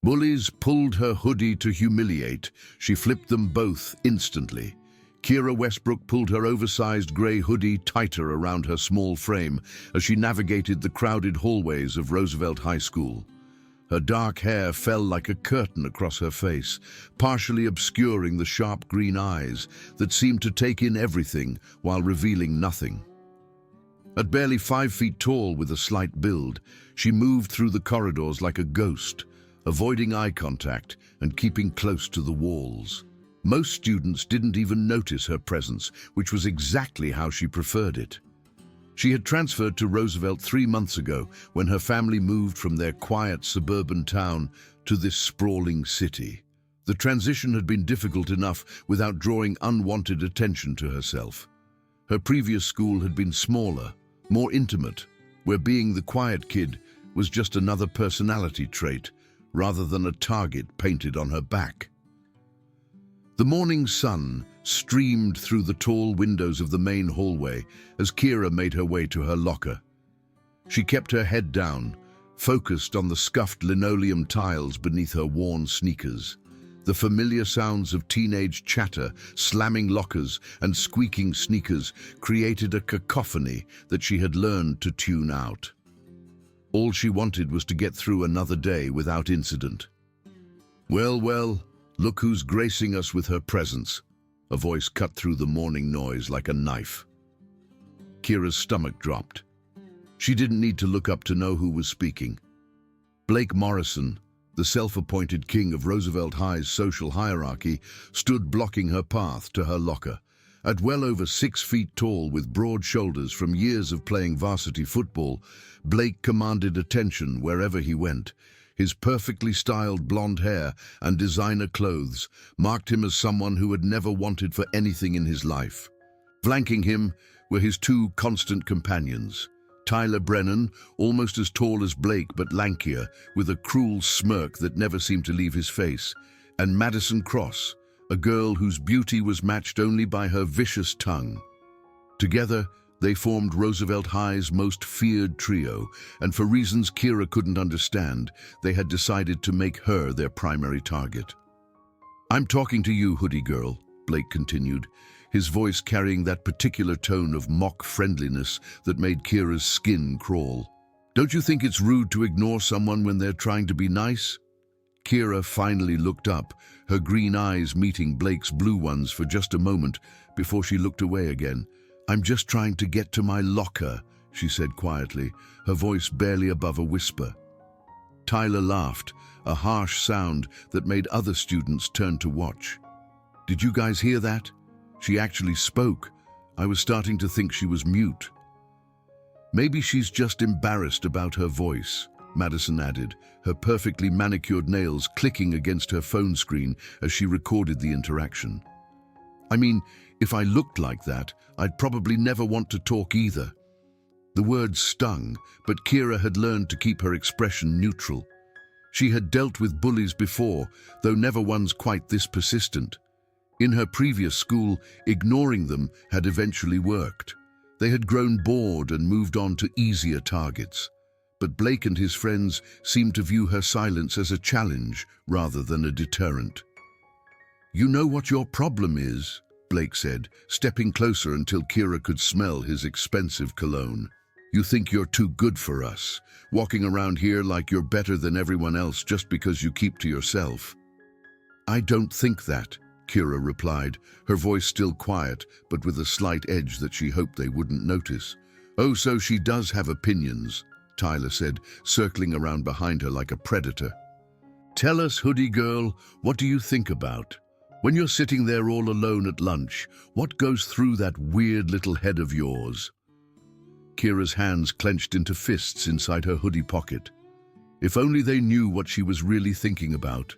Bullies pulled her hoodie to Humiliate. She flipped them both instantly. Kira Westbrook pulled her oversized grey hoodie tighter around her small frame as she navigated the crowded hallways of Roosevelt High School. Her dark hair fell like a curtain across her face, partially obscuring the sharp green eyes that seemed to take in everything while revealing nothing. At barely 5 feet tall with a slight build, she moved through the corridors like a ghost, avoiding eye contact and keeping close to the walls. Most students didn't even notice her presence, which was exactly how she preferred it. She had transferred to Roosevelt 3 months ago when her family moved from their quiet suburban town to this sprawling city. The transition had been difficult enough without drawing unwanted attention to herself. Her previous school had been smaller, more intimate, where being the quiet kid was just another personality trait rather than a target painted on her back. The morning sun streamed through the tall windows of the main hallway as Kira made her way to her locker. She kept her head down, focused on the scuffed linoleum tiles beneath her worn sneakers. The familiar sounds of teenage chatter, slamming lockers, and squeaking sneakers created a cacophony that she had learned to tune out. All she wanted was to get through another day without incident. Well, look who's gracing us with her presence. A voice cut through the morning noise like a knife. Kira's stomach dropped. She didn't need to look up to know who was speaking. Blake Morrison, the self-appointed king of Roosevelt High's social hierarchy, stood blocking her path to her locker. At well over 6 feet tall with broad shoulders from years of playing varsity football, Blake commanded attention wherever he went. His perfectly styled blonde hair and designer clothes marked him as someone who had never wanted for anything in his life. Flanking him were his 2 constant companions. Tyler Brennan, almost as tall as Blake but lankier, with a cruel smirk that never seemed to leave his face, and Madison Cross, a girl whose beauty was matched only by her vicious tongue. Together, they formed Roosevelt High's most feared trio, and for reasons Kira couldn't understand, they had decided to make her their primary target. "I'm talking to you, Hoodie girl," Blake continued, his voice carrying that particular tone of mock friendliness that made Kira's skin crawl. "Don't you think it's rude to ignore someone when they're trying to be nice?" Kira finally looked up, her green eyes meeting Blake's blue ones for just a moment before she looked away again. "I'm just trying to get to my locker," she said quietly, her voice barely above a whisper. Tyler laughed, a harsh sound that made other students turn to watch. "Did you guys hear that? She actually spoke. I was starting to think she was mute." "Maybe she's just embarrassed about her voice," Madison added, her perfectly manicured nails clicking against her phone screen as she recorded the interaction. "I mean, if I looked like that, I'd probably never want to talk either." The words stung, but Kira had learned to keep her expression neutral. She had dealt with bullies before, though never ones quite this persistent. In her previous school, ignoring them had eventually worked. They had grown bored and moved on to easier targets. But Blake and his friends seemed to view her silence as a challenge rather than a deterrent. "You know what your problem is," Blake said, stepping closer until Kira could smell his expensive cologne. "You think you're too good for us, walking around here like you're better than everyone else just because you keep to yourself." "I don't think that," Kira replied, her voice still quiet, but with a slight edge that she hoped they wouldn't notice. "Oh, so she does have opinions," Tyler said, circling around behind her like a predator. "Tell us, Hoodie girl, what do you think about? When you're sitting there all alone at lunch, what goes through that weird little head of yours?" Kira's hands clenched into fists inside her hoodie pocket. If only they knew what she was really thinking about.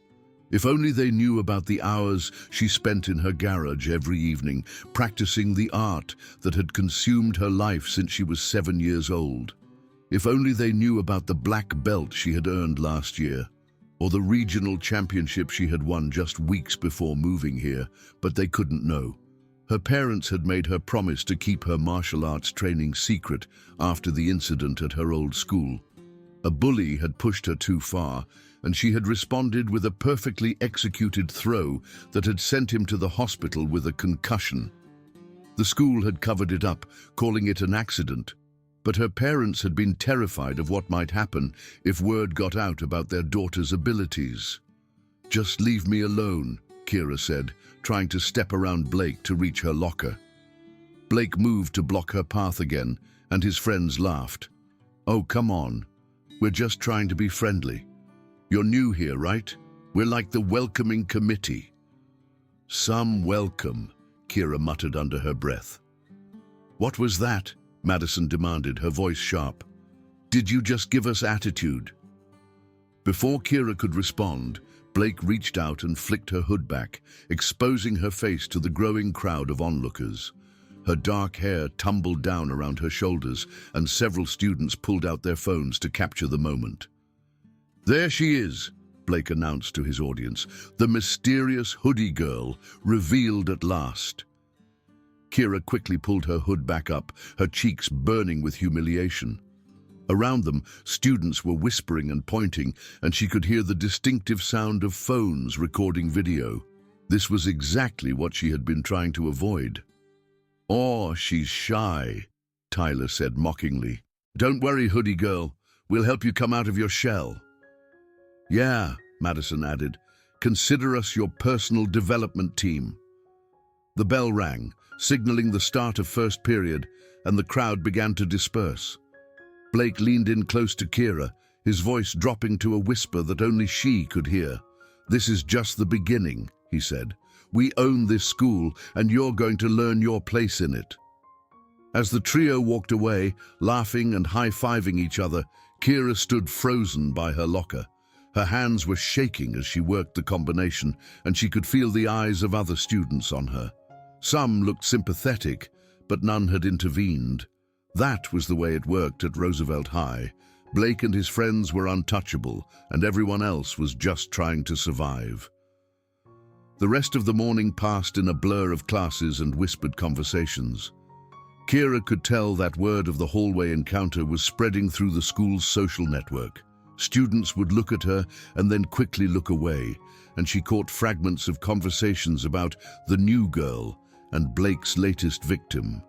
If only they knew about the hours she spent in her garage every evening, practicing the art that had consumed her life since she was 7 years old. If only they knew about the black belt she had earned last year, or the regional championship she had won just weeks before moving here, but they couldn't know. Her parents had made her promise to keep her martial arts training secret after the incident at her old school. A bully had pushed her too far, and she had responded with a perfectly executed throw that had sent him to the hospital with a concussion. The school had covered it up, calling it an accident, but her parents had been terrified of what might happen if word got out about their daughter's abilities. "Just leave me alone," Kira said, trying to step around Blake to reach her locker. Blake moved to block her path again, and his friends laughed. "Oh, come on. We're just trying to be friendly. You're new here, right? We're like the welcoming committee." "Some welcome," Kira muttered under her breath. "What was that?" Madison demanded, her voice sharp. "Did you just give us attitude?" Before Kira could respond, Blake reached out and flicked her hood back, exposing her face to the growing crowd of onlookers. Her dark hair tumbled down around her shoulders, and several students pulled out their phones to capture the moment. "There she is," Blake announced to his audience, "the mysterious hoodie girl, revealed at last." Kira quickly pulled her hood back up, her cheeks burning with humiliation. Around them, students were whispering and pointing, and she could hear the distinctive sound of phones recording video. This was exactly what she had been trying to avoid. "Oh, she's shy," Tyler said mockingly. "Don't worry, hoodie girl. We'll help you come out of your shell." "Yeah," Madison added. "Consider us your personal development team." The bell rang, signaling the start of first period, and the crowd began to disperse. Blake leaned in close to Kira, his voice dropping to a whisper that only she could hear. "This is just the beginning," he said. "We own this school, and you're going to learn your place in it." As the trio walked away, laughing and high-fiving each other, Kira stood frozen by her locker. Her hands were shaking as she worked the combination, and she could feel the eyes of other students on her. Some looked sympathetic, but none had intervened. That was the way it worked at Roosevelt High. Blake and his friends were untouchable, and everyone else was just trying to survive. The rest of the morning passed in a blur of classes and whispered conversations. Kira could tell that word of the hallway encounter was spreading through the school's social network. Students would look at her and then quickly look away, and she caught fragments of conversations about the new girl and Blake's latest victim.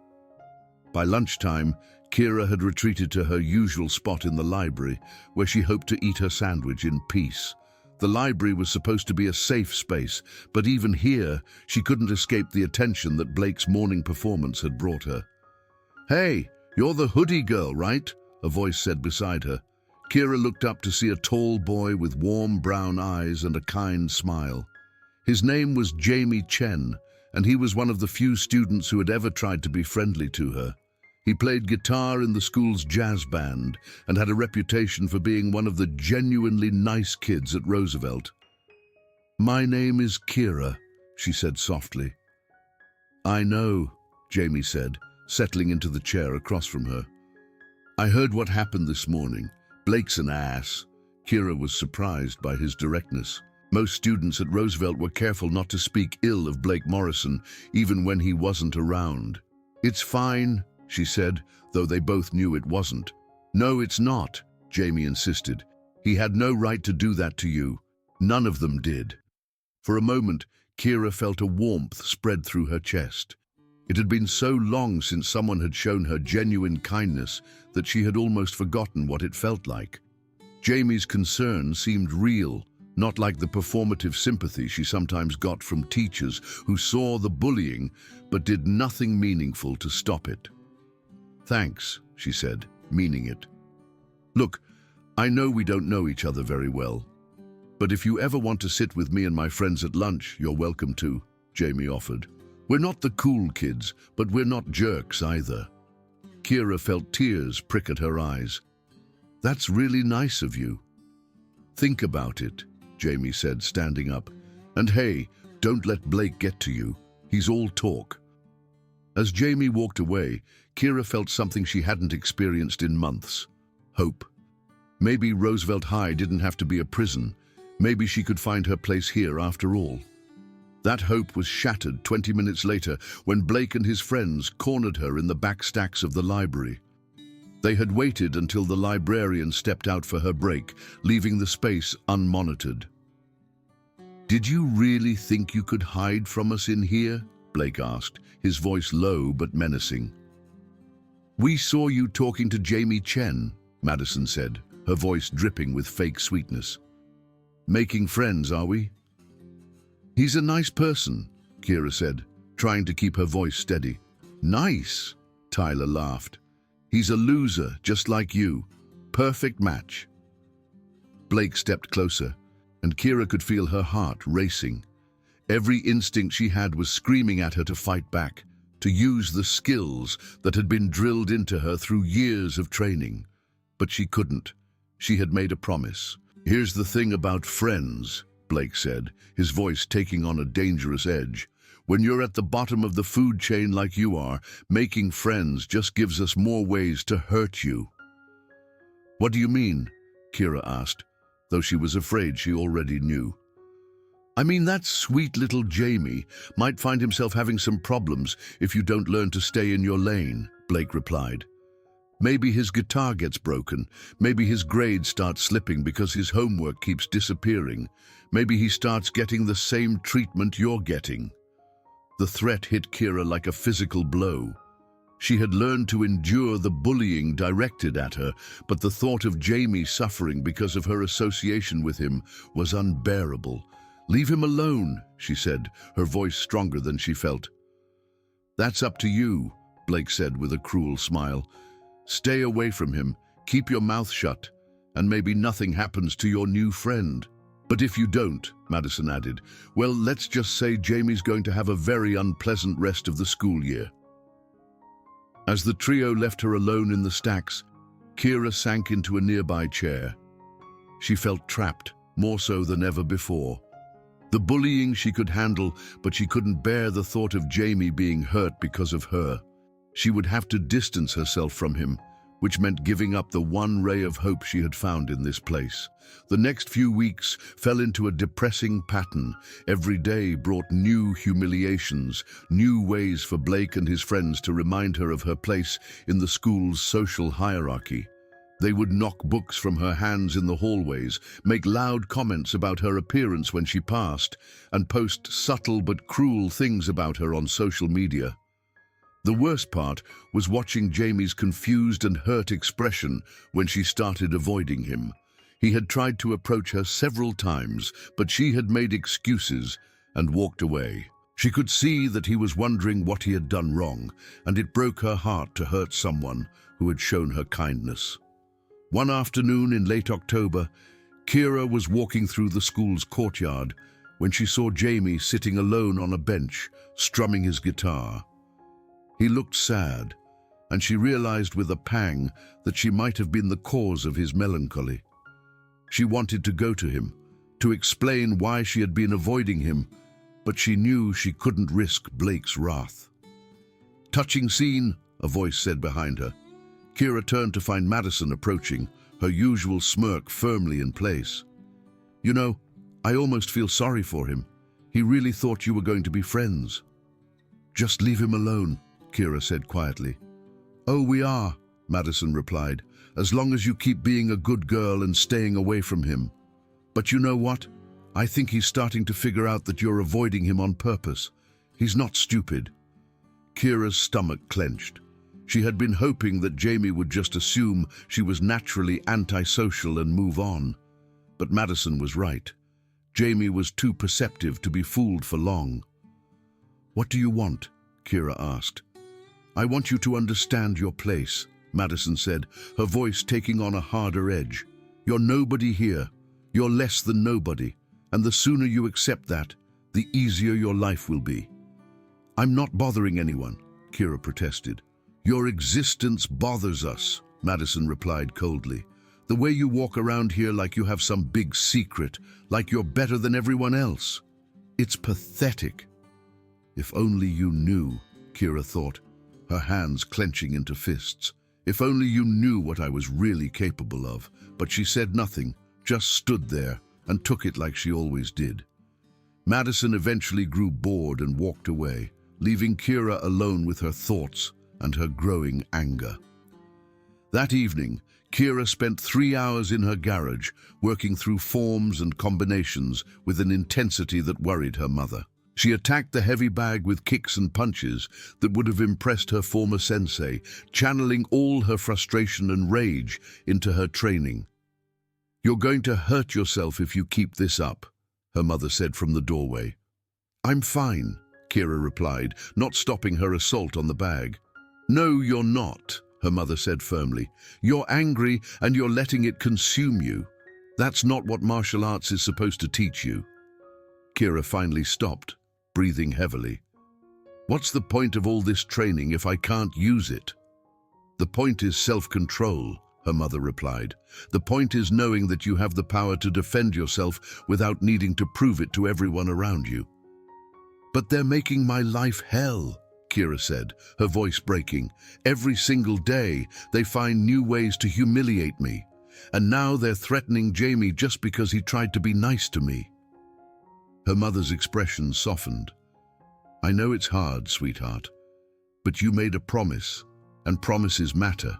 By lunchtime, Kira had retreated to her usual spot in the library, where she hoped to eat her sandwich in peace. The library was supposed to be a safe space, but even here, she couldn't escape the attention that Blake's morning performance had brought her. "Hey, you're the hoodie girl, right?" a voice said beside her. Kira looked up to see a tall boy with warm brown eyes and a kind smile. His name was Jamie Chen, and he was one of the few students who had ever tried to be friendly to her. He played guitar in the school's jazz band and had a reputation for being one of the genuinely nice kids at Roosevelt. "My name is Kira," she said softly. "I know," Jamie said, settling into the chair across from her. "I heard what happened this morning. Blake's an ass." Kira was surprised by his directness. Most students at Roosevelt were careful not to speak ill of Blake Morrison, even when he wasn't around. "It's fine," she said, though they both knew it wasn't. "No, it's not," Jamie insisted. "He had no right to do that to you. None of them did." For a moment, Kira felt a warmth spread through her chest. It had been so long since someone had shown her genuine kindness that she had almost forgotten what it felt like. Jamie's concern seemed real, not like the performative sympathy she sometimes got from teachers who saw the bullying but did nothing meaningful to stop it. "Thanks," she said, meaning it. "Look, I know we don't know each other very well, but if you ever want to sit with me and my friends at lunch, you're welcome to," Jamie offered. "We're not the cool kids, but we're not jerks either." Kira felt tears prick at her eyes. "That's really nice of you." "Think about it," Jamie said, standing up. "And hey, don't let Blake get to you. He's all talk." As Jamie walked away, Kira felt something she hadn't experienced in months. Hope. Maybe Roosevelt High didn't have to be a prison. Maybe she could find her place here after all. That hope was shattered 20 minutes later when Blake and his friends cornered her in the back stacks of the library. They had waited until the librarian stepped out for her break, leaving the space unmonitored. "Did you really think you could hide from us in here?" Blake asked, his voice low but menacing. "We saw you talking to Jamie Chen," Madison said, her voice dripping with fake sweetness. "Making friends, are we?" "He's a nice person," Kira said, trying to keep her voice steady. "Nice," Tyler laughed. "He's a loser, just like you. Perfect match." Blake stepped closer, and Kira could feel her heart racing. Every instinct she had was screaming at her to fight back, to use the skills that had been drilled into her through years of training. But she couldn't. She had made a promise. "Here's the thing about friends," Blake said, his voice taking on a dangerous edge. "When you're at the bottom of the food chain like you are, making friends just gives us more ways to hurt you." "What do you mean?" Kira asked, though she was afraid she already knew. "I mean, that sweet little Jamie might find himself having some problems if you don't learn to stay in your lane," Blake replied. "Maybe his guitar gets broken. Maybe his grades start slipping because his homework keeps disappearing. Maybe he starts getting the same treatment you're getting." The threat hit Kira like a physical blow. She had learned to endure the bullying directed at her, but the thought of Jamie suffering because of her association with him was unbearable. "Leave him alone," she said, her voice stronger than she felt. "That's up to you," Blake said with a cruel smile. "Stay away from him, keep your mouth shut, and maybe nothing happens to your new friend." "But if you don't," Madison added, "well, let's just say Jamie's going to have a very unpleasant rest of the school year." As the trio left her alone in the stacks, Kira sank into a nearby chair. She felt trapped, more so than ever before. The bullying she could handle, but she couldn't bear the thought of Jamie being hurt because of her. She would have to distance herself from him, which meant giving up the one ray of hope she had found in this place. The next few weeks fell into a depressing pattern. Every day brought new humiliations, new ways for Blake and his friends to remind her of her place in the school's social hierarchy. They would knock books from her hands in the hallways, make loud comments about her appearance when she passed, and post subtle but cruel things about her on social media. The worst part was watching Jamie's confused and hurt expression when she started avoiding him. He had tried to approach her several times, but she had made excuses and walked away. She could see that he was wondering what he had done wrong, and it broke her heart to hurt someone who had shown her kindness. One afternoon in late October, Kira was walking through the school's courtyard when she saw Jamie sitting alone on a bench, strumming his guitar. He looked sad, and she realized with a pang that she might have been the cause of his melancholy. She wanted to go to him, to explain why she had been avoiding him, but she knew she couldn't risk Blake's wrath. "Touching scene," a voice said behind her. Kira turned to find Madison approaching, her usual smirk firmly in place. "You know, I almost feel sorry for him. He really thought you were going to be friends." "Just leave him alone," Kira said quietly. "Oh, we are," Madison replied, "as long as you keep being a good girl and staying away from him. But you know what? I think he's starting to figure out that you're avoiding him on purpose. He's not stupid." Kira's stomach clenched. She had been hoping that Jamie would just assume she was naturally antisocial and move on. But Madison was right. Jamie was too perceptive to be fooled for long. "What do you want?" Kira asked. "I want you to understand your place," Madison said, her voice taking on a harder edge. "You're nobody here. You're less than nobody. And the sooner you accept that, the easier your life will be." "I'm not bothering anyone," Kira protested. "Your existence bothers us," Madison replied coldly. "The way you walk around here like you have some big secret, like you're better than everyone else. It's pathetic." "If only you knew," Kira thought, her hands clenching into fists. "If only you knew what I was really capable of." But she said nothing, just stood there and took it like she always did. Madison eventually grew bored and walked away, leaving Kira alone with her thoughts and her growing anger. That evening, Kira spent 3 hours in her garage, working through forms and combinations with an intensity that worried her mother. She attacked the heavy bag with kicks and punches that would have impressed her former sensei, channeling all her frustration and rage into her training. "You're going to hurt yourself if you keep this up," her mother said from the doorway. "I'm fine," Kira replied, not stopping her assault on the bag. "No, you're not," her mother said firmly. "You're angry and you're letting it consume you. That's not what martial arts is supposed to teach you." Kira finally stopped, breathing heavily. "What's the point of all this training if I can't use it?" "The point is self-control," her mother replied. "The point is knowing that you have the power to defend yourself without needing to prove it to everyone around you." "But they're making my life hell," Kira said, her voice breaking. "Every single day, they find new ways to humiliate me. And now they're threatening Jamie just because he tried to be nice to me." Her mother's expression softened. "I know it's hard, sweetheart, but you made a promise, and promises matter.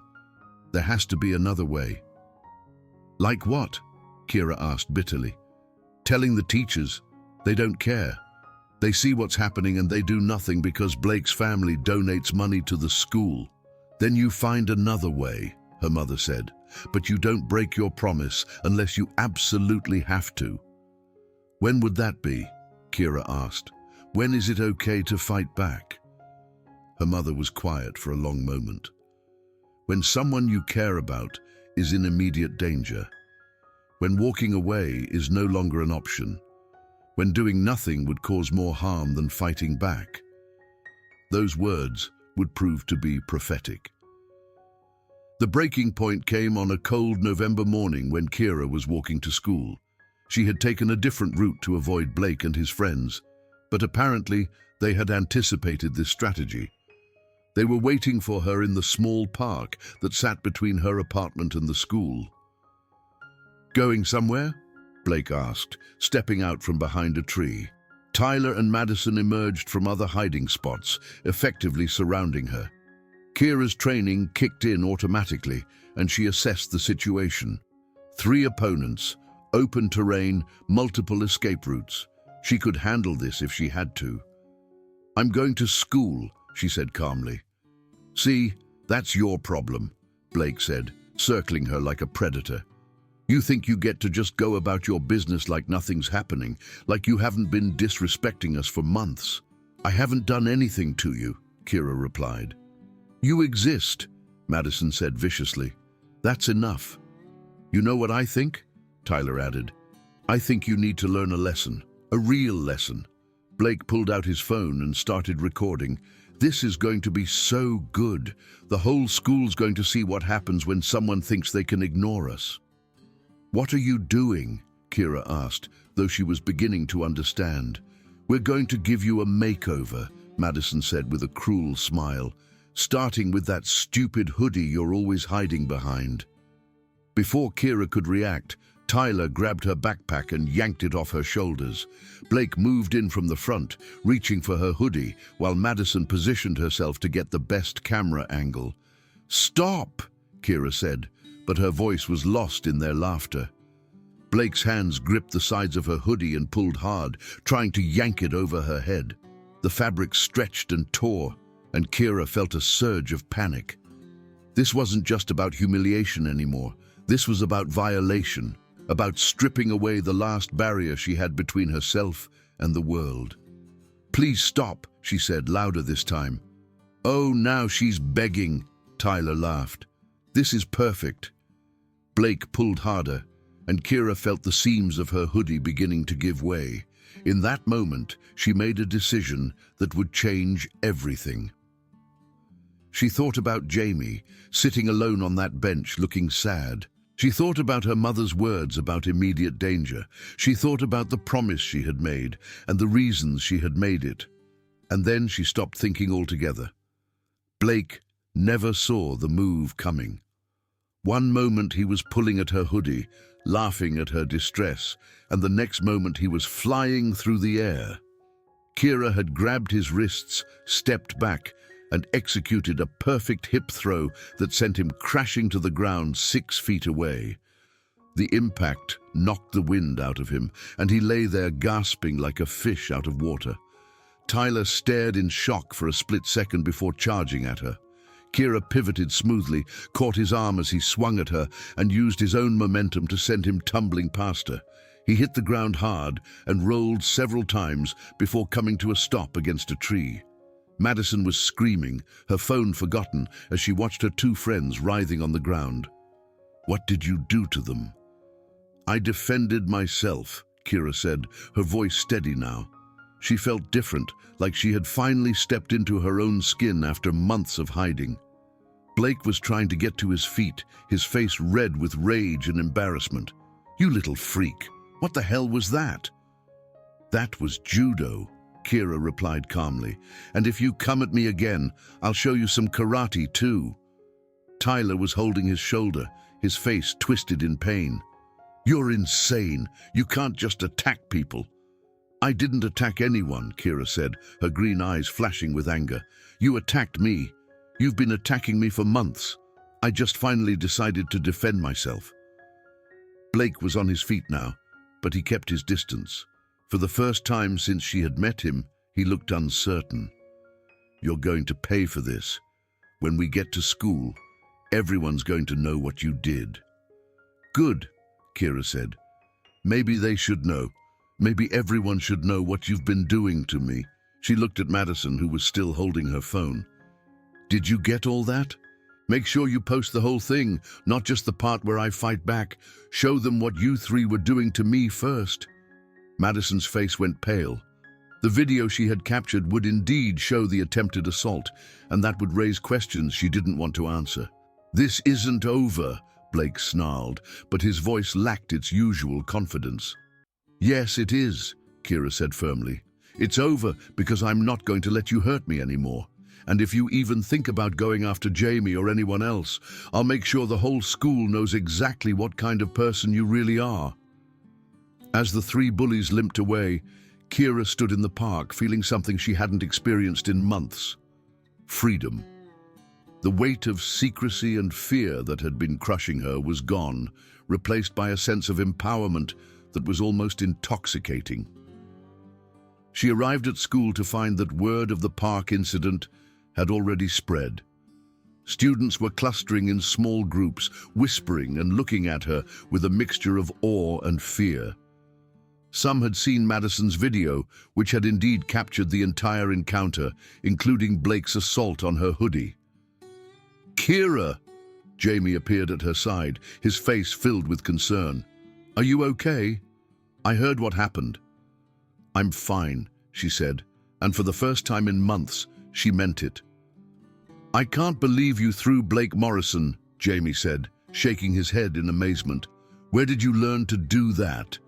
There has to be another way." "Like what?" Kira asked bitterly. "Telling the teachers. They don't care. They see what's happening and they do nothing because Blake's family donates money to the school." "Then you find another way," her mother said. "But you don't break your promise unless you absolutely have to." "When would that be?" Kira asked. "When is it okay to fight back?" Her mother was quiet for a long moment. "When someone you care about is in immediate danger. When walking away is no longer an option. When doing nothing would cause more harm than fighting back." Those words would prove to be prophetic. The breaking point came on a cold November morning when Kira was walking to school. She had taken a different route to avoid Blake and his friends, but apparently they had anticipated this strategy. They were waiting for her in the small park that sat between her apartment and the school. "Going somewhere?" Blake asked, stepping out from behind a tree. Tyler and Madison emerged from other hiding spots, effectively surrounding her. Kira's training kicked in automatically, and she assessed the situation. 3 opponents, open terrain, multiple escape routes. She could handle this if she had to. "I'm going to school," she said calmly. "See, that's your problem," Blake said, circling her like a predator. "You think you get to just go about your business like nothing's happening, like you haven't been disrespecting us for months." "I haven't done anything to you," Kira replied. "You exist," Madison said viciously. "That's enough." "You know what I think?" Tyler added. "I think you need to learn a lesson, a real lesson." Blake pulled out his phone and started recording. "This is going to be so good. The whole school's going to see what happens when someone thinks they can ignore us." "What are you doing?" Kira asked, though she was beginning to understand. "We're going to give you a makeover," Madison said with a cruel smile, "starting with that stupid hoodie you're always hiding behind." Before Kira could react, Tyler grabbed her backpack and yanked it off her shoulders. Blake moved in from the front, reaching for her hoodie, while Madison positioned herself to get the best camera angle. "Stop!" Kira said, but her voice was lost in their laughter. Blake's hands gripped the sides of her hoodie and pulled hard, trying to yank it over her head. The fabric stretched and tore, and Kira felt a surge of panic. This wasn't just about humiliation anymore. This was about violation, about stripping away the last barrier she had between herself and the world. "Please stop," she said, louder this time. "Oh, now she's begging," Tyler laughed. "This is perfect." Blake pulled harder, and Kira felt the seams of her hoodie beginning to give way. In that moment, she made a decision that would change everything. She thought about Jamie, sitting alone on that bench, looking sad. She thought about her mother's words about immediate danger. She thought about the promise she had made and the reasons she had made it. And then she stopped thinking altogether. Blake never saw the move coming. One moment he was pulling at her hoodie, laughing at her distress, and the next moment he was flying through the air. Kira had grabbed his wrists, stepped back, and executed a perfect hip throw that sent him crashing to the ground 6 feet away. The impact knocked the wind out of him, and he lay there gasping like a fish out of water. Tyler stared in shock for a split second before charging at her. Kira pivoted smoothly, caught his arm as he swung at her, and used his own momentum to send him tumbling past her. He hit the ground hard and rolled several times before coming to a stop against a tree. Madison was screaming, her phone forgotten, as she watched her 2 friends writhing on the ground. "What did you do to them?" "I defended myself," Kira said, her voice steady now. She felt different, like she had finally stepped into her own skin after months of hiding. Blake was trying to get to his feet, his face red with rage and embarrassment. "You little freak, what the hell was that?" "That was judo," Kira replied calmly. "And if you come at me again, I'll show you some karate too." Tyler was holding his shoulder, his face twisted in pain. "You're insane. You can't just attack people." "I didn't attack anyone," Kira said, her green eyes flashing with anger. "You attacked me. You've been attacking me for months. I just finally decided to defend myself." Blake was on his feet now, but he kept his distance. For the first time since she had met him, he looked uncertain. "You're going to pay for this. When we get to school, everyone's going to know what you did." "Good," Kira said. "Maybe they should know. Maybe everyone should know what you've been doing to me." She looked at Madison, who was still holding her phone. "Did you get all that? Make sure you post the whole thing, not just the part where I fight back. Show them what you 3 were doing to me first." Madison's face went pale. The video she had captured would indeed show the attempted assault, and that would raise questions she didn't want to answer. "This isn't over," Blake snarled, but his voice lacked its usual confidence. "Yes, it is," Kira said firmly. "It's over because I'm not going to let you hurt me anymore. And if you even think about going after Jamie or anyone else, I'll make sure the whole school knows exactly what kind of person you really are." As the 3 bullies limped away, Kira stood in the park, feeling something she hadn't experienced in months. Freedom. The weight of secrecy and fear that had been crushing her was gone, replaced by a sense of empowerment that was almost intoxicating. She arrived at school to find that word of the park incident had already spread. Students were clustering in small groups, whispering and looking at her with a mixture of awe and fear. Some had seen Madison's video, which had indeed captured the entire encounter, including Blake's assault on her hoodie. "Kira!" Jamie appeared at her side, his face filled with concern. "Are you okay? I heard what happened." "I'm fine," she said, and for the first time in months, she meant it. "I can't believe you threw Blake Morrison," Jamie said, shaking his head in amazement. "Where did you learn to do that?"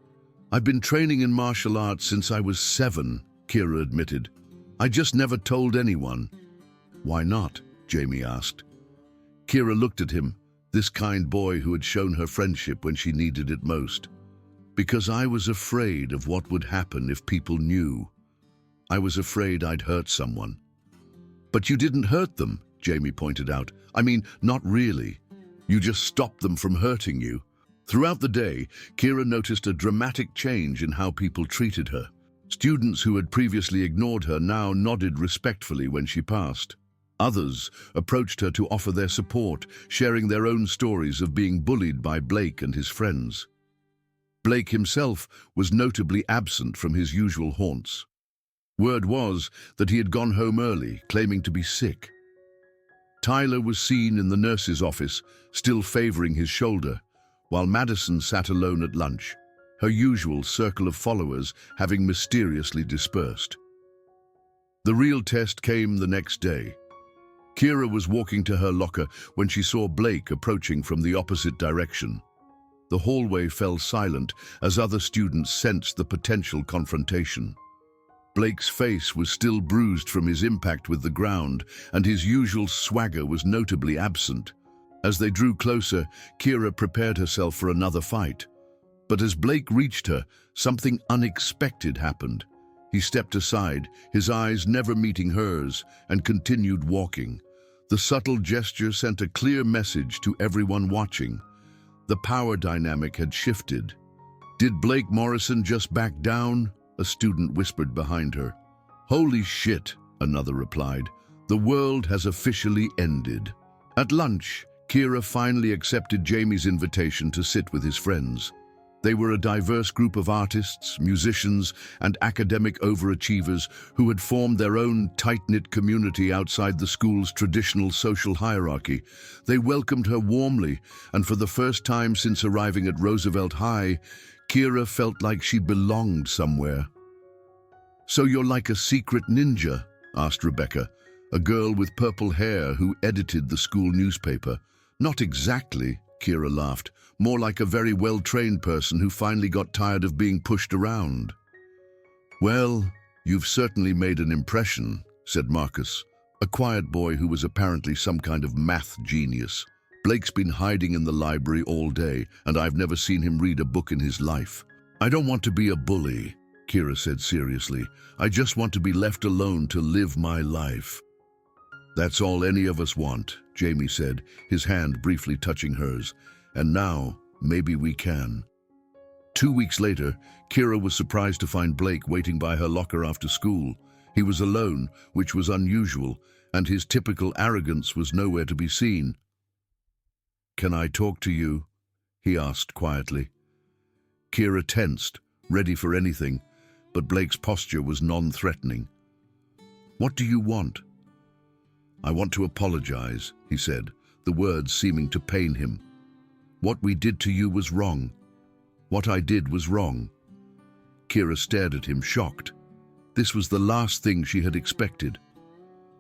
"I've been training in martial arts since I was 7, Kira admitted. "I just never told anyone." "Why not?" Jamie asked. Kira looked at him, this kind boy who had shown her friendship when she needed it most. "Because I was afraid of what would happen if people knew. I was afraid I'd hurt someone." "But you didn't hurt them," Jamie pointed out. "I mean, not really. You just stopped them from hurting you." Throughout the day, Kira noticed a dramatic change in how people treated her. Students who had previously ignored her now nodded respectfully when she passed. Others approached her to offer their support, sharing their own stories of being bullied by Blake and his friends. Blake himself was notably absent from his usual haunts. Word was that he had gone home early, claiming to be sick. Tyler was seen in the nurse's office, still favoring his shoulder, while Madison sat alone at lunch, her usual circle of followers having mysteriously dispersed. The real test came the next day. Kira was walking to her locker when she saw Blake approaching from the opposite direction. The hallway fell silent as other students sensed the potential confrontation. Blake's face was still bruised from his impact with the ground, and his usual swagger was notably absent. As they drew closer, Kira prepared herself for another fight. But as Blake reached her, something unexpected happened. He stepped aside, his eyes never meeting hers, and continued walking. The subtle gesture sent a clear message to everyone watching. The power dynamic had shifted. "Did Blake Morrison just back down?" a student whispered behind her. "Holy shit," another replied. "The world has officially ended." At lunch, Kira finally accepted Jamie's invitation to sit with his friends. They were a diverse group of artists, musicians, and academic overachievers who had formed their own tight-knit community outside the school's traditional social hierarchy. They welcomed her warmly, and for the first time since arriving at Roosevelt High, Kira felt like she belonged somewhere. "So you're like a secret ninja?" asked Rebecca, a girl with purple hair who edited the school newspaper. "Not exactly," Kira laughed. "More like a very well-trained person who finally got tired of being pushed around." "Well, you've certainly made an impression," said Marcus, a quiet boy who was apparently some kind of math genius. "Blake's been hiding in the library all day, and I've never seen him read a book in his life." "I don't want to be a bully," Kira said seriously. "I just want to be left alone to live my life." "That's all any of us want," Jamie said, his hand briefly touching hers. "And now, maybe we can." 2 weeks later, Kira was surprised to find Blake waiting by her locker after school. He was alone, which was unusual, and his typical arrogance was nowhere to be seen. "Can I talk to you?" he asked quietly. Kira tensed, ready for anything, but Blake's posture was non-threatening. "What do you want?" "I want to apologize," he said, the words seeming to pain him. "What we did to you was wrong. What I did was wrong." Kira stared at him, shocked. This was the last thing she had expected.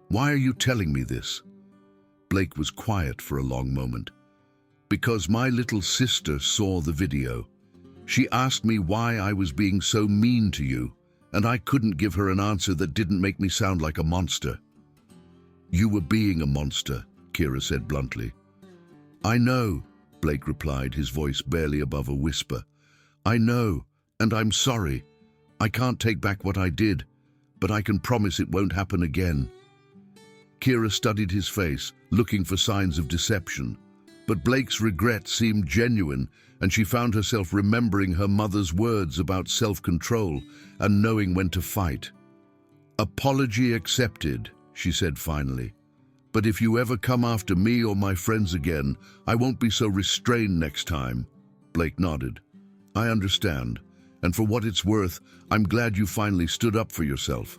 "Why are you telling me this?" Blake was quiet for a long moment. "Because my little sister saw the video. She asked me why I was being so mean to you, and I couldn't give her an answer that didn't make me sound like a monster." "You were being a monster," Kira said bluntly. "I know," Blake replied, his voice barely above a whisper. "I know, and I'm sorry. I can't take back what I did, but I can promise it won't happen again." Kira studied his face, looking for signs of deception. But Blake's regret seemed genuine, and she found herself remembering her mother's words about self-control and knowing when to fight. "Apology accepted," she said finally. "But if you ever come after me or my friends again, I won't be so restrained next time." Blake nodded. "I understand, and for what it's worth, I'm glad you finally stood up for yourself.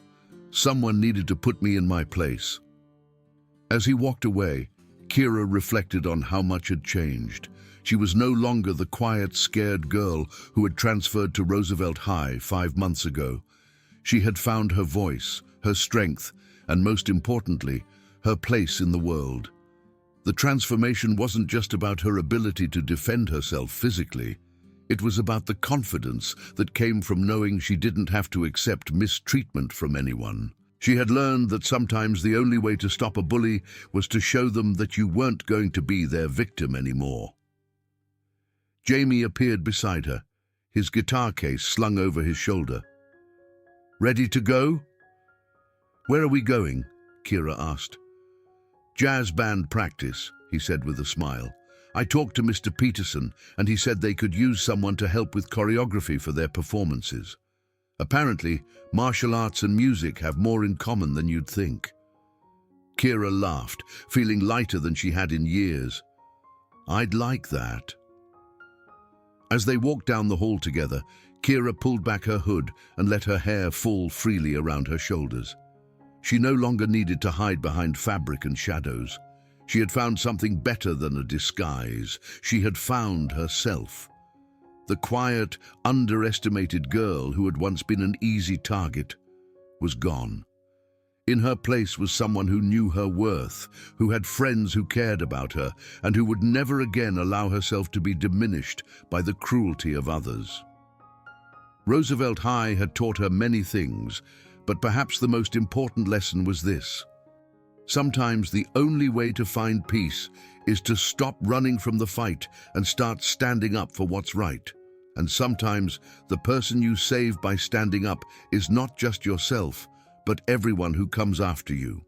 Someone needed to put me in my place." As he walked away, Kira reflected on how much had changed. She was no longer the quiet, scared girl who had transferred to Roosevelt High 5 months ago. She had found her voice, her strength, and most importantly, her place in the world. The transformation wasn't just about her ability to defend herself physically. It was about the confidence that came from knowing she didn't have to accept mistreatment from anyone. She had learned that sometimes the only way to stop a bully was to show them that you weren't going to be their victim anymore. Jamie appeared beside her, his guitar case slung over his shoulder. "Ready to go?" "Where are we going?" Kira asked. "Jazz band practice," he said with a smile. "I talked to Mr. Peterson, and he said they could use someone to help with choreography for their performances. Apparently, martial arts and music have more in common than you'd think." Kira laughed, feeling lighter than she had in years. "I'd like that." As they walked down the hall together, Kira pulled back her hood and let her hair fall freely around her shoulders. She no longer needed to hide behind fabric and shadows. She had found something better than a disguise. She had found herself. The quiet, underestimated girl who had once been an easy target was gone. In her place was someone who knew her worth, who had friends who cared about her, and who would never again allow herself to be diminished by the cruelty of others. Roosevelt High had taught her many things, but perhaps the most important lesson was this. Sometimes the only way to find peace is to stop running from the fight and start standing up for what's right. And sometimes the person you save by standing up is not just yourself, but everyone who comes after you.